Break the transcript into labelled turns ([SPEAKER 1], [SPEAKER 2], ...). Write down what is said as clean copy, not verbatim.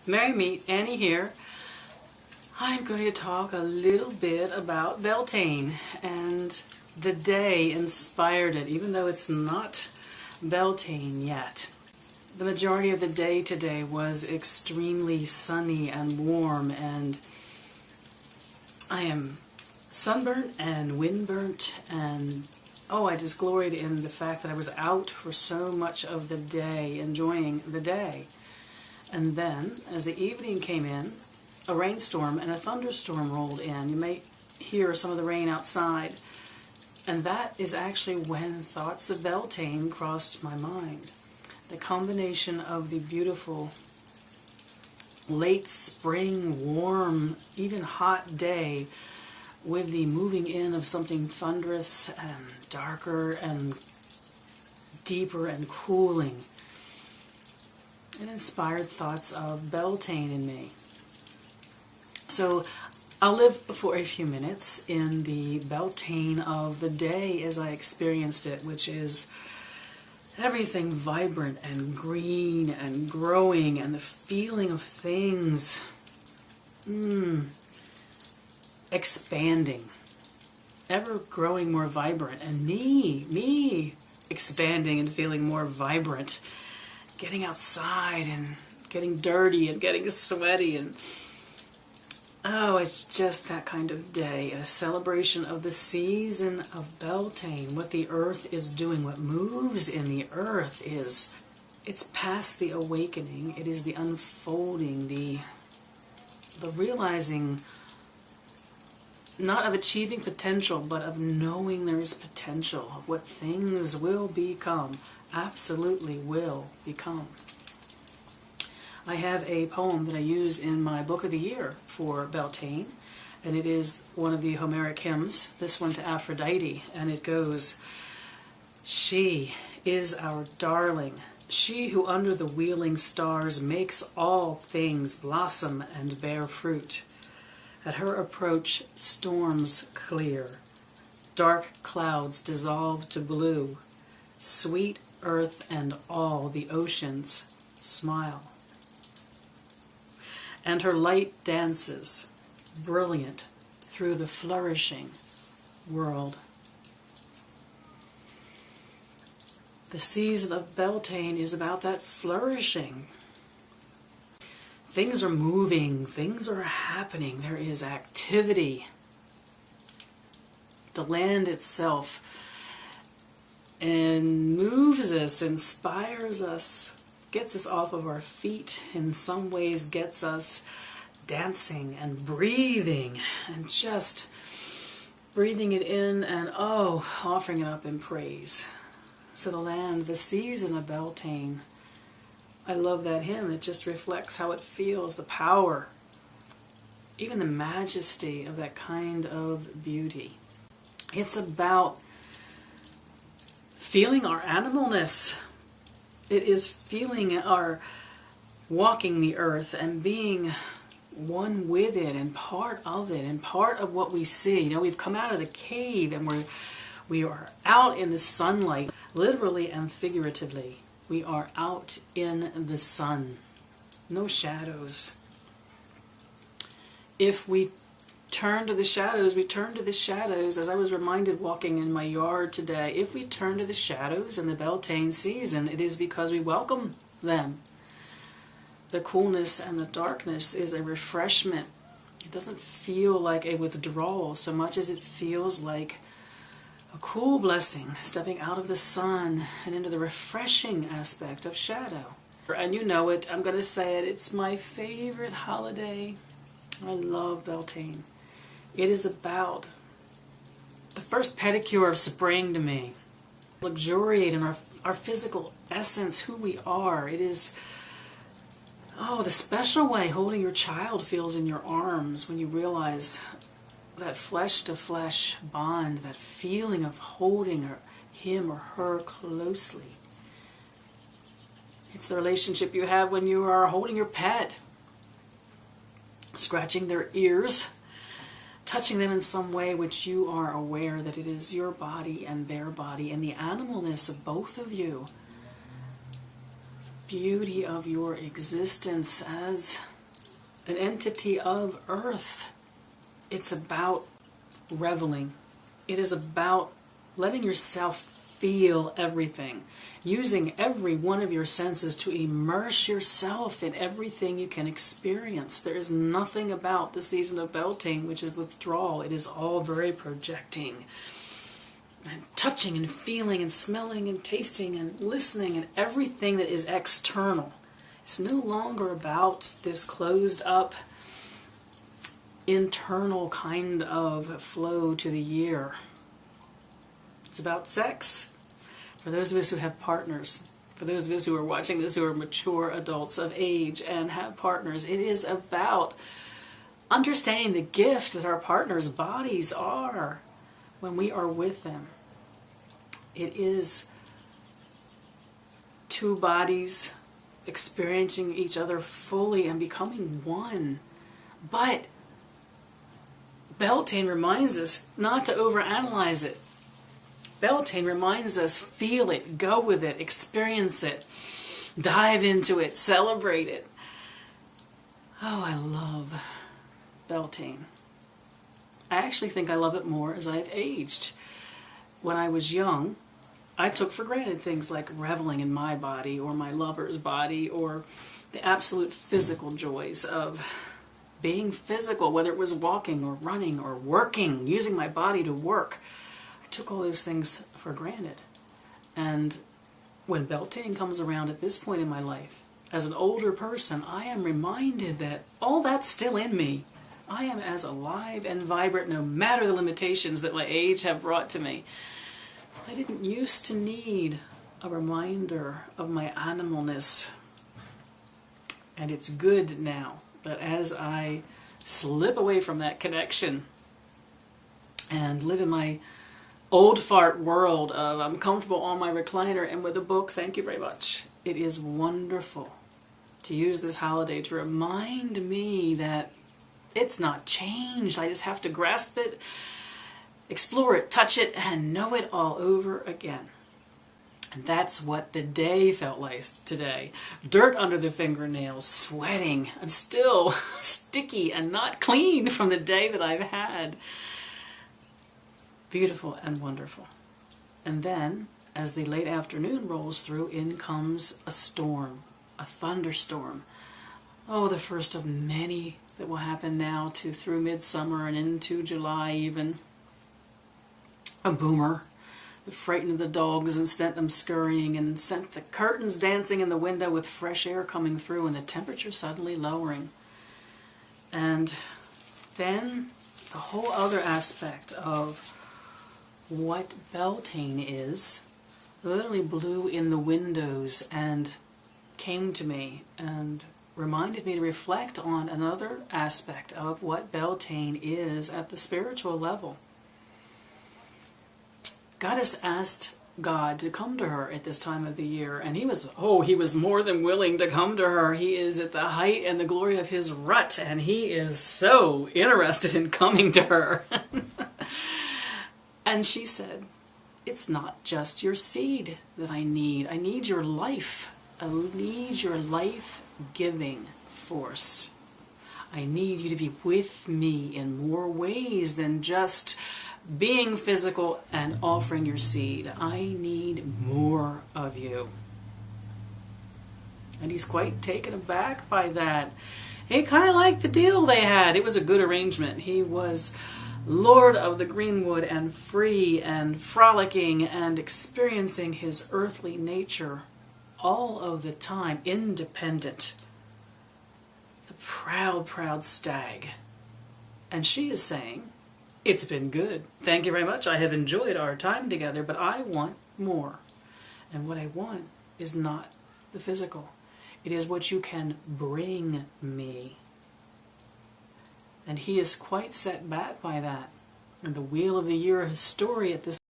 [SPEAKER 1] Merry Meet, Annie here. I'm going to talk a little bit about Beltane, and the day inspired it, even though it's not Beltane yet. The majority of the day today was extremely sunny and warm, and I am sunburnt and windburnt, and I just gloried in the fact that I was out for so much of the day, enjoying the day. And then, as the evening came in, a rainstorm and a thunderstorm rolled in. You may hear some of the rain outside. And that is actually when thoughts of Beltane crossed my mind. The combination of the beautiful late spring, warm, even hot day with the moving in of something thunderous and darker and deeper and cooling. It inspired thoughts of Beltane in me. So I'll live for a few minutes in the Beltane of the day as I experienced it, which is everything vibrant and green and growing, and the feeling of things expanding, ever growing more vibrant, and me expanding and feeling more vibrant, getting outside and getting dirty and getting sweaty, and it's just that kind of day, a celebration of the season of Beltane, what the earth is doing, what moves in the earth it's past the awakening, it is the unfolding, the realizing, not of achieving potential, but of knowing there is potential, of what things will become, absolutely will become. I have a poem that I use in my book of the year for Beltane, and it is one of the Homeric hymns, this one to Aphrodite, and it goes, "She is our darling, she who under the wheeling stars makes all things blossom and bear fruit. At her approach storms clear, dark clouds dissolve to blue, sweet earth and all the oceans smile. And her light dances, brilliant, through the flourishing world." The season of Beltane is about that flourishing. Things are moving, things are happening, there is activity. The land itself and moves us, inspires us, gets us off of our feet, in some ways gets us dancing and breathing, and just breathing it in and offering it up in praise. So the land, the season of Beltane, I love that hymn. It just reflects how it feels, the power, even the majesty of that kind of beauty. It's about feeling our animalness. It is feeling our walking the earth and being one with it and part of it and part of what we see. You know, we've come out of the cave and we are out in the sunlight, literally and figuratively. We are out in the sun, no shadows. If we turn to the shadows, we turn to the shadows, as I was reminded walking in my yard today. If we turn to the shadows in the Beltane season, it is because we welcome them. The coolness and the darkness is a refreshment. It doesn't feel like a withdrawal so much as it feels like a cool blessing, stepping out of the sun and into the refreshing aspect of shadow. And you know it, I'm going to say it, it's my favorite holiday. I love Beltane. It is about the first pedicure of spring to me. Luxuriate in our physical essence, who we are. It is, the special way holding your child feels in your arms when you realize that flesh-to-flesh bond, that feeling of holding him or her closely. It's the relationship you have when you are holding your pet, scratching their ears, touching them in some way which you are aware that it is your body and their body, and the animalness of both of you. Beauty of your existence as an entity of earth. It's about reveling. It is about letting yourself feel everything, using every one of your senses to immerse yourself in everything you can experience. There is nothing about the season of Beltane which is withdrawal. It is all very projecting and touching and feeling and smelling and tasting and listening and everything that is external. It's no longer about this closed up internal kind of flow to the year. It's about sex. For those of us who have partners, for those of us who are watching this who are mature adults of age and have partners, it is about understanding the gift that our partners' bodies are when we are with them. It is two bodies experiencing each other fully and becoming one. But Beltane reminds us not to overanalyze it. Beltane reminds us, feel it, go with it, experience it, dive into it, celebrate it. Oh, I love Beltane. I actually think I love it more as I've aged. When I was young, I took for granted things like reveling in my body or my lover's body or the absolute physical joys of being physical, whether it was walking or running or working, using my body to work. I took all those things for granted. And when Beltane comes around at this point in my life, as an older person, I am reminded that all that's still in me. I am as alive and vibrant no matter the limitations that my age have brought to me. I didn't used to need a reminder of my animalness. And it's good now that as I slip away from that connection and live in my old fart world of I'm comfortable on my recliner and with a book, thank you very much. It is wonderful to use this holiday to remind me that it's not changed. I just have to grasp it, explore it, touch it, and know it all over again. And that's what the day felt like today. Dirt under the fingernails, sweating. I'm still sticky and not clean from the day that I've had. Beautiful and wonderful. And then, as the late afternoon rolls through, in comes a storm, a thunderstorm. Oh, the first of many that will happen now to through midsummer and into July even. A boomer that frightened the dogs and sent them scurrying and sent the curtains dancing in the window with fresh air coming through and the temperature suddenly lowering. And then the whole other aspect of what Beltane is literally blew in the windows and came to me and reminded me to reflect on another aspect of what Beltane is at the spiritual level. Goddess asked God to come to her at this time of the year, and he was more than willing to come to her. He is at the height and the glory of his rut, and he is so interested in coming to her. And she said, it's not just your seed that I need your life. I need your life-giving force. I need you to be with me in more ways than just being physical and offering your seed. I need more of you. And he's quite taken aback by that. He kind of liked the deal they had. It was a good arrangement. He was Lord of the Greenwood and free and frolicking and experiencing his earthly nature all of the time, independent. The proud, proud stag. And she is saying, it's been good. Thank you very much. I have enjoyed our time together, but I want more. And what I want is not the physical. It is what you can bring me. And he is quite set back by that. And the wheel of the year story at this